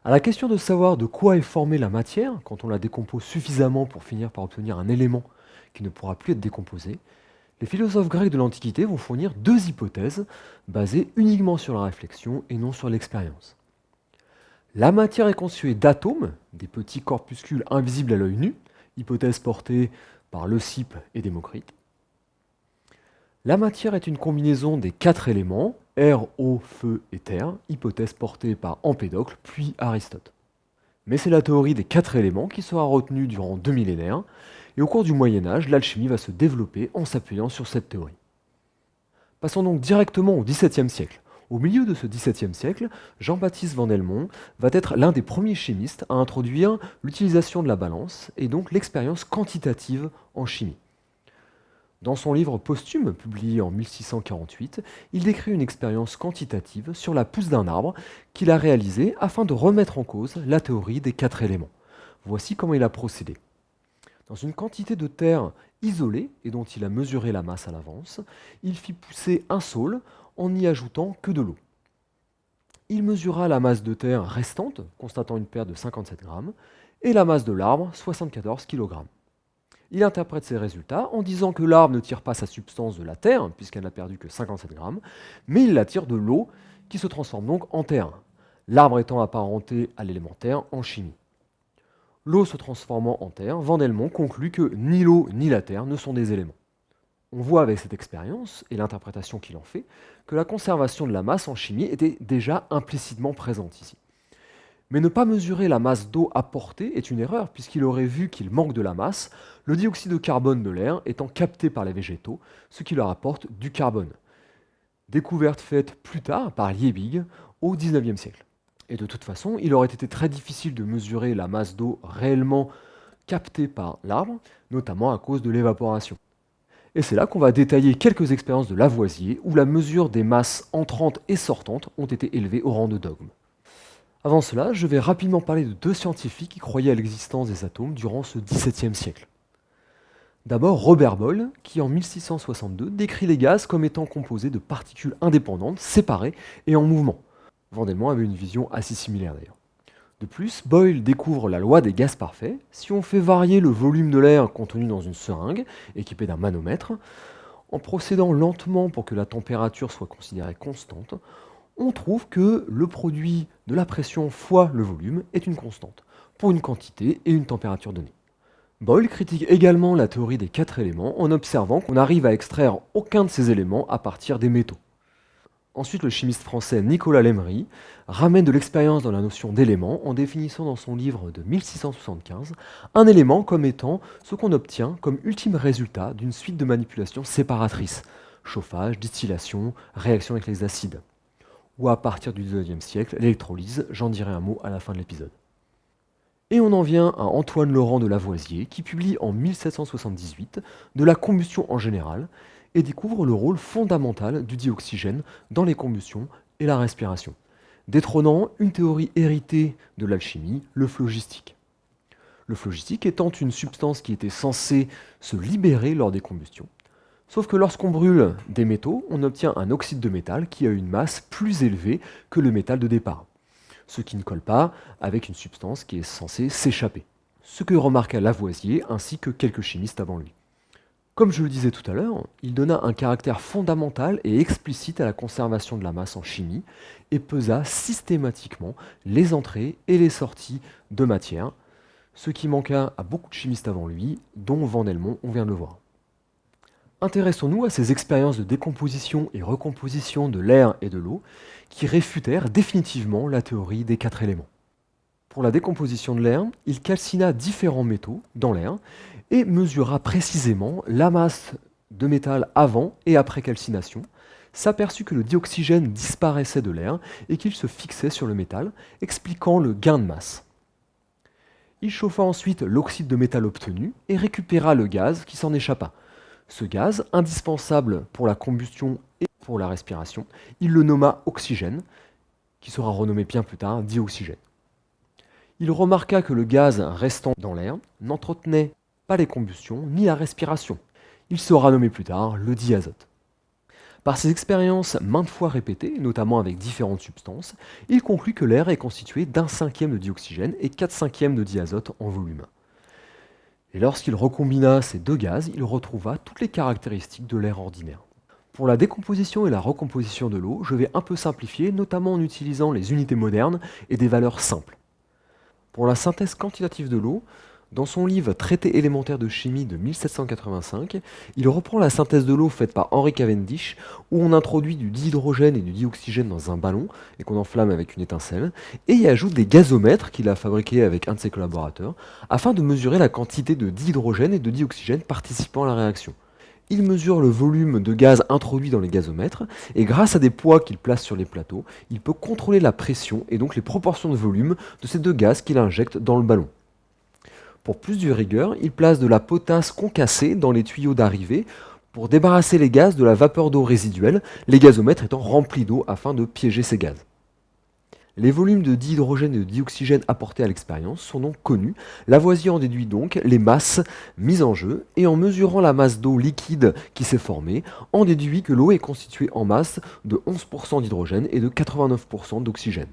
À la question de savoir de quoi est formée la matière, quand on la décompose suffisamment pour finir par obtenir un élément qui ne pourra plus être décomposé, les philosophes grecs de l'Antiquité vont fournir deux hypothèses basées uniquement sur la réflexion et non sur l'expérience. La matière est constituée d'atomes, des petits corpuscules invisibles à l'œil nu, hypothèse portée par Leucippe et Démocrite. La matière est une combinaison des quatre éléments, air, eau, feu et terre, hypothèse portée par Empédocle puis Aristote. Mais c'est la théorie des quatre éléments qui sera retenue durant 2 millénaires, et au cours du Moyen Âge, l'alchimie va se développer en s'appuyant sur cette théorie. Passons donc directement au XVIIe siècle. Au milieu de ce XVIIe siècle, Jean-Baptiste van Helmont va être l'un des premiers chimistes à introduire l'utilisation de la balance et donc l'expérience quantitative en chimie. Dans son livre posthume, publié en 1648, il décrit une expérience quantitative sur la pousse d'un arbre qu'il a réalisée afin de remettre en cause la théorie des quatre éléments. Voici comment il a procédé. Dans une quantité de terre isolée et dont il a mesuré la masse à l'avance, il fit pousser un saule en n'y ajoutant que de l'eau. Il mesura la masse de terre restante, constatant une perte de 57 grammes, et la masse de l'arbre, 74 kg. Il interprète ces résultats en disant que l'arbre ne tire pas sa substance de la terre, puisqu'elle n'a perdu que 57 grammes, mais il la tire de l'eau, qui se transforme donc en terre, l'arbre étant apparenté à l'élémentaire en chimie. L'eau se transformant en terre, Van Helmont conclut que ni l'eau ni la terre ne sont des éléments. On voit avec cette expérience, et l'interprétation qu'il en fait, que la conservation de la masse en chimie était déjà implicitement présente ici. Mais ne pas mesurer la masse d'eau apportée est une erreur, puisqu'il aurait vu qu'il manque de la masse, le dioxyde de carbone de l'air étant capté par les végétaux, ce qui leur apporte du carbone. Découverte faite plus tard par Liebig au XIXe siècle. Et de toute façon, il aurait été très difficile de mesurer la masse d'eau réellement captée par l'arbre, notamment à cause de l'évaporation. Et c'est là qu'on va détailler quelques expériences de Lavoisier, où la mesure des masses entrantes et sortantes ont été élevées au rang de dogme. Avant cela, je vais rapidement parler de deux scientifiques qui croyaient à l'existence des atomes durant ce XVIIe siècle. D'abord Robert Boyle, qui en 1662 décrit les gaz comme étant composés de particules indépendantes, séparées et en mouvement. Van Helmont avait une vision assez similaire d'ailleurs. De plus, Boyle découvre la loi des gaz parfaits. Si on fait varier le volume de l'air contenu dans une seringue, équipée d'un manomètre, en procédant lentement pour que la température soit considérée constante, on trouve que le produit de la pression fois le volume est une constante, pour une quantité et une température donnée. Boyle critique également la théorie des quatre éléments en observant qu'on n'arrive à extraire aucun de ces éléments à partir des métaux. Ensuite, le chimiste français Nicolas Lemery ramène de l'expérience dans la notion d'élément en définissant dans son livre de 1675 un élément comme étant ce qu'on obtient comme ultime résultat d'une suite de manipulations séparatrices, chauffage, distillation, réaction avec les acides. Ou à partir du XIXe siècle, l'électrolyse, j'en dirai un mot à la fin de l'épisode. Et on en vient à Antoine Laurent de Lavoisier qui publie en 1778 de la combustion en général et découvre le rôle fondamental du dioxygène dans les combustions et la respiration, détrônant une théorie héritée de l'alchimie, le phlogistique. Le phlogistique étant une substance qui était censée se libérer lors des combustions, sauf que lorsqu'on brûle des métaux, on obtient un oxyde de métal qui a une masse plus élevée que le métal de départ, ce qui ne colle pas avec une substance qui est censée s'échapper, ce que remarqua Lavoisier ainsi que quelques chimistes avant lui. Comme je le disais tout à l'heure, il donna un caractère fondamental et explicite à la conservation de la masse en chimie et pesa systématiquement les entrées et les sorties de matière, ce qui manqua à beaucoup de chimistes avant lui, dont Van Helmont, on vient de le voir. Intéressons-nous à ces expériences de décomposition et recomposition de l'air et de l'eau qui réfutèrent définitivement la théorie des quatre éléments. Pour la décomposition de l'air, il calcina différents métaux dans l'air et mesura précisément la masse de métal avant et après calcination, s'aperçut que le dioxygène disparaissait de l'air et qu'il se fixait sur le métal, expliquant le gain de masse. Il chauffa ensuite l'oxyde de métal obtenu et récupéra le gaz qui s'en échappa. Ce gaz, indispensable pour la combustion et pour la respiration, il le nomma oxygène, qui sera renommé bien plus tard dioxygène. Il remarqua que le gaz restant dans l'air n'entretenait pas les combustions ni la respiration. Il sera nommé plus tard le diazote. Par ses expériences maintes fois répétées, notamment avec différentes substances, il conclut que l'air est constitué d'un cinquième de dioxygène et 4/5 de diazote en volume. Et lorsqu'il recombina ces deux gaz, il retrouva toutes les caractéristiques de l'air ordinaire. Pour la décomposition et la recomposition de l'eau, je vais un peu simplifier, notamment en utilisant les unités modernes et des valeurs simples. Pour la synthèse quantitative de l'eau, dans son livre Traité élémentaire de chimie de 1785, il reprend la synthèse de l'eau faite par Henry Cavendish, où on introduit du dihydrogène et du dioxygène dans un ballon et qu'on enflamme avec une étincelle, et y ajoute des gazomètres qu'il a fabriqués avec un de ses collaborateurs, afin de mesurer la quantité de dihydrogène et de dioxygène participant à la réaction. Il mesure le volume de gaz introduit dans les gazomètres, et grâce à des poids qu'il place sur les plateaux, il peut contrôler la pression et donc les proportions de volume de ces deux gaz qu'il injecte dans le ballon. Pour plus de rigueur, il place de la potasse concassée dans les tuyaux d'arrivée pour débarrasser les gaz de la vapeur d'eau résiduelle, les gazomètres étant remplis d'eau afin de piéger ces gaz. Les volumes de dihydrogène et de dioxygène apportés à l'expérience sont donc connus. Lavoisier en déduit donc les masses mises en jeu, et en mesurant la masse d'eau liquide qui s'est formée, en déduit que l'eau est constituée en masse de 11% d'hydrogène et de 89% d'oxygène.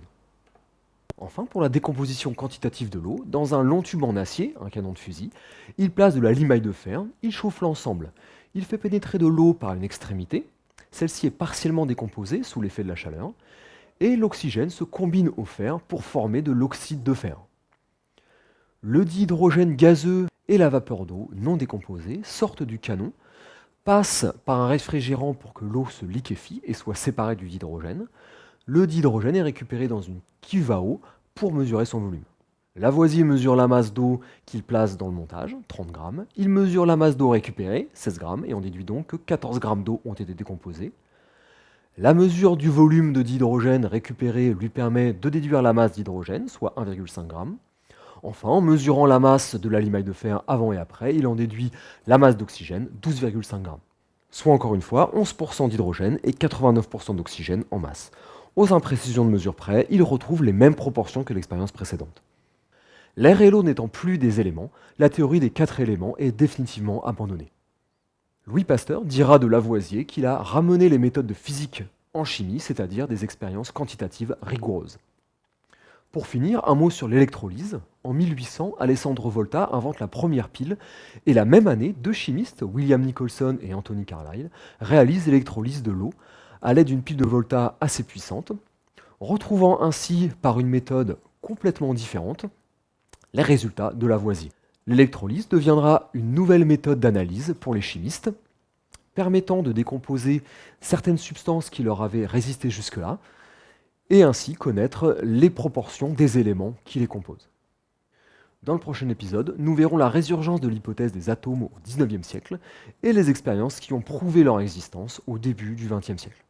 Enfin, pour la décomposition quantitative de l'eau, dans un long tube en acier, un canon de fusil, il place de la limaille de fer, il chauffe l'ensemble. Il fait pénétrer de l'eau par une extrémité, celle-ci est partiellement décomposée sous l'effet de la chaleur, et l'oxygène se combine au fer pour former de l'oxyde de fer. Le dihydrogène gazeux et la vapeur d'eau non décomposée sortent du canon, passent par un réfrigérant pour que l'eau se liquéfie et soit séparée du dihydrogène. Le dihydrogène est récupéré dans une cuve à eau pour mesurer son volume. Lavoisier mesure la masse d'eau qu'il place dans le montage, 30 grammes. Il mesure la masse d'eau récupérée, 16 grammes, et on déduit donc que 14 grammes d'eau ont été décomposés. La mesure du volume de dihydrogène récupéré lui permet de déduire la masse d'hydrogène, soit 1,5 g. Enfin, en mesurant la masse de la limaille de fer avant et après, il en déduit la masse d'oxygène, 12,5 g. Soit encore une fois 11% d'hydrogène et 89% d'oxygène en masse. Aux imprécisions de mesure près, il retrouve les mêmes proportions que l'expérience précédente. L'air et l'eau n'étant plus des éléments, la théorie des 4 éléments est définitivement abandonnée. Louis Pasteur dira de Lavoisier qu'il a ramené les méthodes de physique en chimie, c'est-à-dire des expériences quantitatives rigoureuses. Pour finir, un mot sur l'électrolyse. En 1800, Alessandro Volta invente la première pile, et la même année, deux chimistes, William Nicholson et Anthony Carlyle, réalisent l'électrolyse de l'eau à l'aide d'une pile de Volta assez puissante, retrouvant ainsi, par une méthode complètement différente, les résultats de Lavoisier. L'électrolyse deviendra une nouvelle méthode d'analyse pour les chimistes, permettant de décomposer certaines substances qui leur avaient résisté jusque-là, et ainsi connaître les proportions des éléments qui les composent. Dans le prochain épisode, nous verrons la résurgence de l'hypothèse des atomes au XIXe siècle et les expériences qui ont prouvé leur existence au début du XXe siècle.